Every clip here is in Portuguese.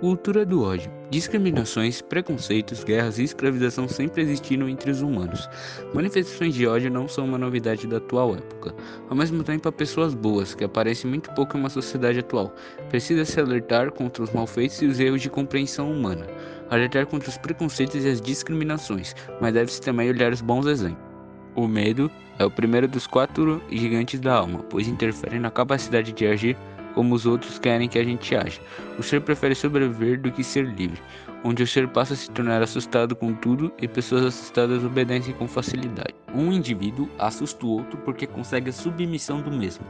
Cultura do ódio. Discriminações, preconceitos, guerras e escravização sempre existiram entre os humanos. Manifestações de ódio não são uma novidade da atual época. Ao mesmo tempo, há pessoas boas, que aparecem muito pouco em uma sociedade atual. Precisa se alertar contra os malfeitos e os erros de compreensão humana. Alertar contra os preconceitos e as discriminações, mas deve-se também olhar os bons exemplos. O medo é o primeiro dos 4 gigantes da alma, pois interfere na capacidade de agir como os outros querem que a gente aja. O ser prefere sobreviver do que ser livre, onde o ser passa a se tornar assustado com tudo e pessoas assustadas obedecem com facilidade. Um indivíduo assusta o outro porque consegue a submissão do mesmo.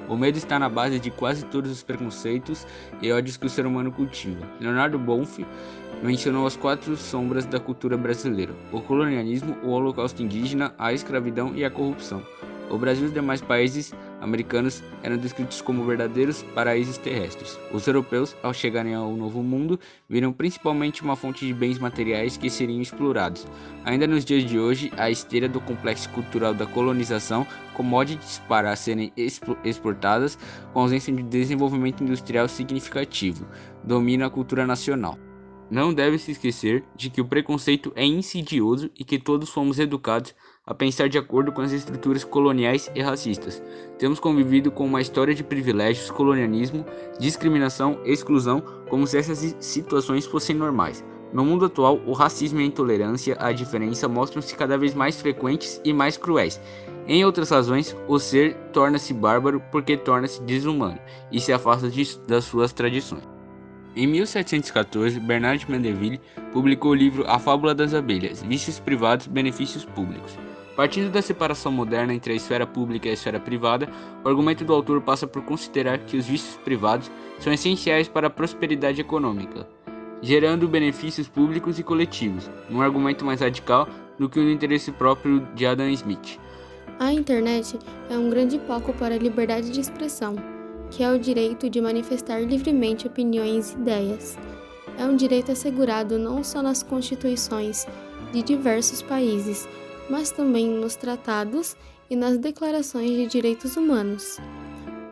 O medo está na base de quase todos os preconceitos e ódios que o ser humano cultiva. Leonardo Boff mencionou as 4 sombras da cultura brasileira: o colonialismo, o holocausto indígena, a escravidão e a corrupção. O Brasil e os demais países americanos eram descritos como verdadeiros paraísos terrestres. Os europeus, ao chegarem ao Novo Mundo, viram principalmente uma fonte de bens materiais que seriam explorados. Ainda nos dias de hoje, a esteira do complexo cultural da colonização, commodities para serem exportadas, com ausência de desenvolvimento industrial significativo, domina a cultura nacional. Não deve se esquecer de que o preconceito é insidioso e que todos fomos educados a pensar de acordo com as estruturas coloniais e racistas. Temos convivido com uma história de privilégios, colonialismo, discriminação e exclusão como se essas situações fossem normais. No mundo atual, o racismo e a intolerância à diferença mostram-se cada vez mais frequentes e mais cruéis. Em outras razões, o ser torna-se bárbaro porque torna-se desumano e se afasta das suas tradições. Em 1714, Bernard Mandeville publicou o livro A Fábula das Abelhas, Vícios Privados, Benefícios Públicos. Partindo da separação moderna entre a esfera pública e a esfera privada, o argumento do autor passa por considerar que os vícios privados são essenciais para a prosperidade econômica, gerando benefícios públicos e coletivos, um argumento mais radical do que o do interesse próprio de Adam Smith. A internet é um grande palco para a liberdade de expressão, que é o direito de manifestar livremente opiniões e ideias. É um direito assegurado não só nas constituições de diversos países, mas também nos tratados e nas declarações de direitos humanos.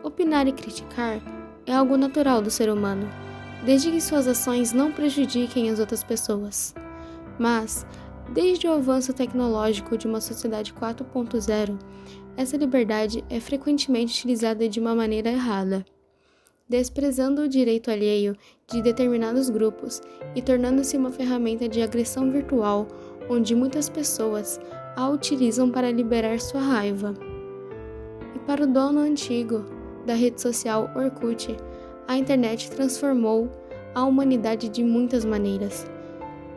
Opinar e criticar é algo natural do ser humano, desde que suas ações não prejudiquem as outras pessoas. Mas, desde o avanço tecnológico de uma sociedade 4.0, essa liberdade é frequentemente utilizada de uma maneira errada, desprezando o direito alheio de determinados grupos e tornando-se uma ferramenta de agressão virtual, onde muitas pessoas a utilizam para liberar sua raiva. E para o dono antigo da rede social Orkut, a internet transformou a humanidade de muitas maneiras.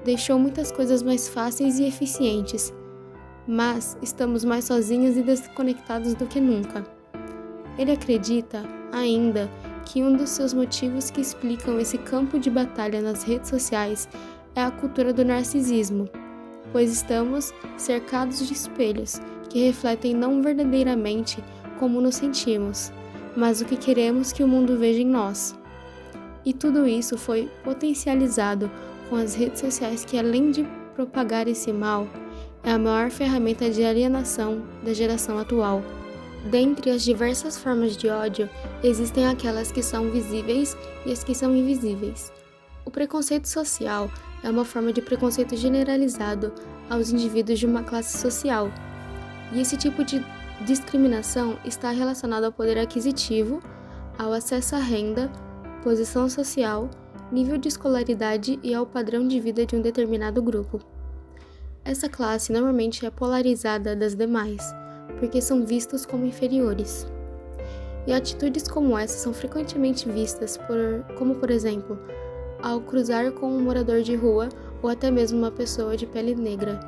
Deixou muitas coisas mais fáceis e eficientes, mas estamos mais sozinhos e desconectados do que nunca. Ele acredita, ainda, que um dos seus motivos que explicam esse campo de batalha nas redes sociais é a cultura do narcisismo, pois estamos cercados de espelhos que refletem não verdadeiramente como nos sentimos, mas o que queremos que o mundo veja em nós. E tudo isso foi potencializado com as redes sociais que, além de propagar esse mal, é a maior ferramenta de alienação da geração atual. Dentre as diversas formas de ódio, existem aquelas que são visíveis e as que são invisíveis. O preconceito social é uma forma de preconceito generalizado aos indivíduos de uma classe social, e esse tipo de discriminação está relacionado ao poder aquisitivo, ao acesso à renda, posição social, nível de escolaridade e ao padrão de vida de um determinado grupo. Essa classe normalmente é polarizada das demais, porque são vistos como inferiores. E atitudes como essa são frequentemente vistas como, por exemplo, ao cruzar com um morador de rua ou até mesmo uma pessoa de pele negra.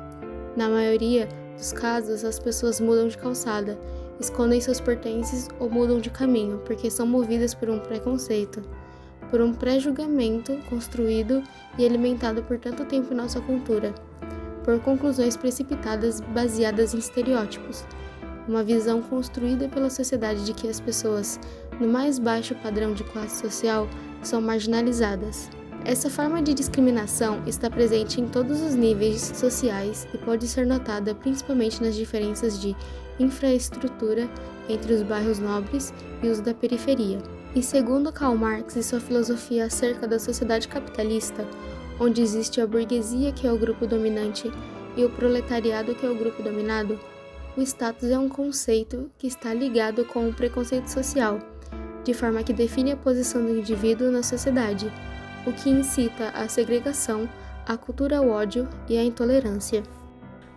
Na maioria dos casos, as pessoas mudam de calçada, escondem seus pertences ou mudam de caminho, porque são movidas por um preconceito, por um pré-julgamento construído e alimentado por tanto tempo em nossa cultura, por conclusões precipitadas baseadas em estereótipos, uma visão construída pela sociedade de que as pessoas no mais baixo padrão de classe social são marginalizadas. Essa forma de discriminação está presente em todos os níveis sociais e pode ser notada principalmente nas diferenças de infraestrutura entre os bairros nobres e os da periferia. E segundo Karl Marx e sua filosofia acerca da sociedade capitalista, onde existe a burguesia, que é o grupo dominante, e o proletariado, que é o grupo dominado, o status é um conceito que está ligado com o preconceito social, de forma que define a posição do indivíduo na sociedade, o que incita à segregação, a cultura ao ódio e à intolerância.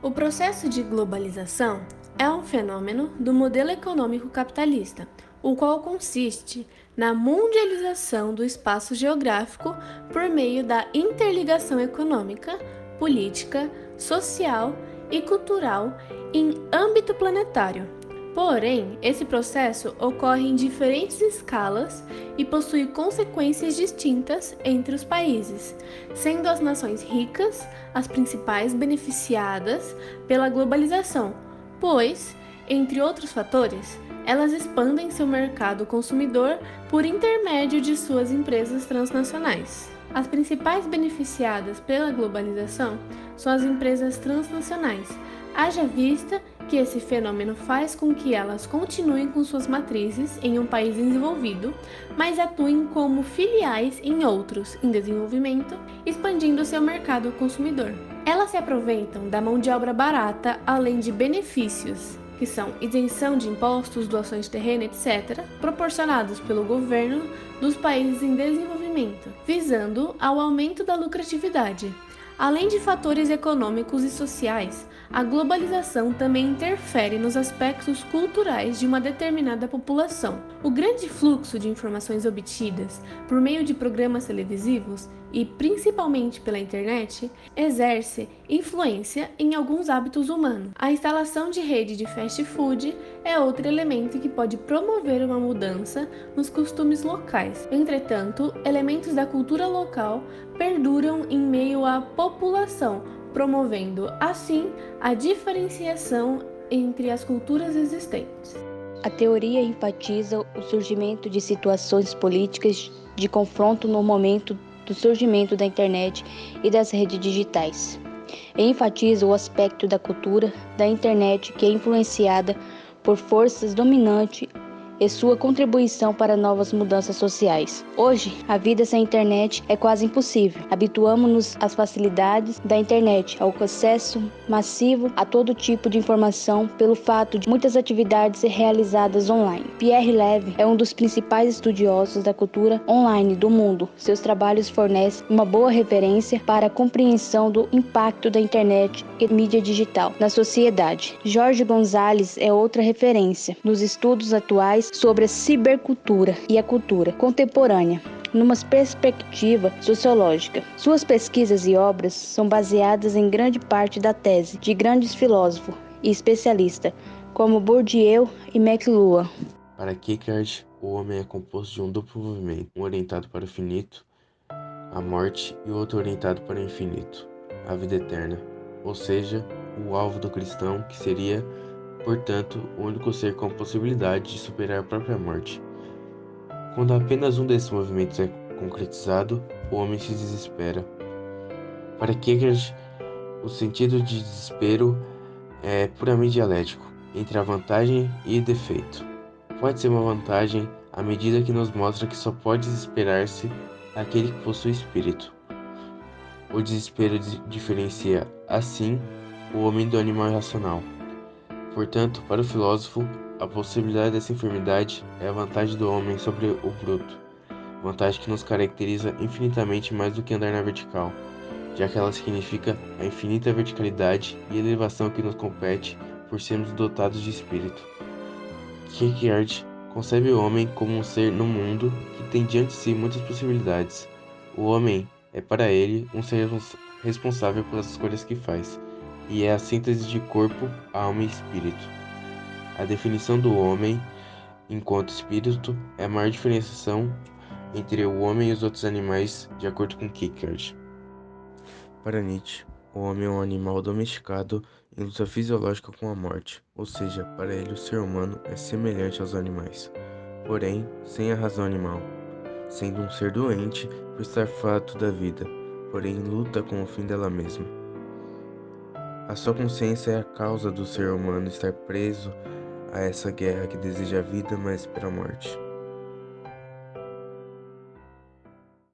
O processo de globalização é um fenômeno do modelo econômico capitalista, o qual consiste na mundialização do espaço geográfico por meio da interligação econômica, política, social e cultural em âmbito planetário. Porém, esse processo ocorre em diferentes escalas e possui consequências distintas entre os países, sendo as nações ricas as principais beneficiadas pela globalização, pois, entre outros fatores, elas expandem seu mercado consumidor por intermédio de suas empresas transnacionais. As principais beneficiadas pela globalização são as empresas transnacionais, haja vista que esse fenômeno faz com que elas continuem com suas matrizes em um país desenvolvido, mas atuem como filiais em outros em desenvolvimento, expandindo seu mercado consumidor. Elas se aproveitam da mão de obra barata, além de benefícios, que são isenção de impostos, doações de terreno, etc., proporcionados pelo governo dos países em desenvolvimento, visando ao aumento da lucratividade. Além de fatores econômicos e sociais, a globalização também interfere nos aspectos culturais de uma determinada população. O grande fluxo de informações obtidas por meio de programas televisivos e principalmente pela internet exerce influência em alguns hábitos humanos. A instalação de rede de fast food é outro elemento que pode promover uma mudança nos costumes locais. Entretanto, elementos da cultura local perduram em meio à população, promovendo, assim, a diferenciação entre as culturas existentes. A teoria enfatiza o surgimento de situações políticas de confronto no momento do surgimento da internet e das redes digitais. E enfatiza o aspecto da cultura da internet que é influenciada por forças dominantes e sua contribuição para novas mudanças sociais. Hoje, a vida sem internet é quase impossível. Habituamos-nos às facilidades da internet, ao acesso massivo a todo tipo de informação pelo fato de muitas atividades ser realizadas online. Pierre Levy é um dos principais estudiosos da cultura online do mundo. Seus trabalhos fornecem uma boa referência para a compreensão do impacto da internet e mídia digital na sociedade. Jorge Gonzalez é outra referência nos estudos atuais sobre a cibercultura e a cultura contemporânea, numa perspectiva sociológica. Suas pesquisas e obras são baseadas em grande parte da tese de grandes filósofos e especialistas, como Bourdieu e McLuhan. Para Kierkegaard, o homem é composto de um duplo movimento, um orientado para o finito, a morte, e o outro orientado para o infinito, a vida eterna, ou seja, o alvo do cristão, que seria, portanto, o único ser com a possibilidade de superar a própria morte. Quando apenas um desses movimentos é concretizado, o homem se desespera. Para Kierkegaard, o sentido de desespero é puramente dialético, entre a vantagem e o defeito. Pode ser uma vantagem à medida que nos mostra que só pode desesperar-se aquele que possui espírito. O desespero diferencia, assim, o homem do animal irracional. Portanto, para o filósofo, a possibilidade dessa enfermidade é a vantagem do homem sobre o bruto, vantagem que nos caracteriza infinitamente mais do que andar na vertical, já que ela significa a infinita verticalidade e elevação que nos compete por sermos dotados de espírito. Kierkegaard concebe o homem como um ser no mundo que tem diante de si muitas possibilidades. O homem é para ele um ser responsável pelas escolhas que faz, e é a síntese de corpo, alma e espírito. A definição do homem enquanto espírito é a maior diferenciação entre o homem e os outros animais, de acordo com Kierkegaard. Para Nietzsche, o homem é um animal domesticado em luta fisiológica com a morte, ou seja, para ele o ser humano é semelhante aos animais, porém sem a razão animal, sendo um ser doente por estar farto da vida, porém luta com o fim dela mesma. A sua consciência é a causa do ser humano estar preso a essa guerra que deseja a vida, mas espera a morte.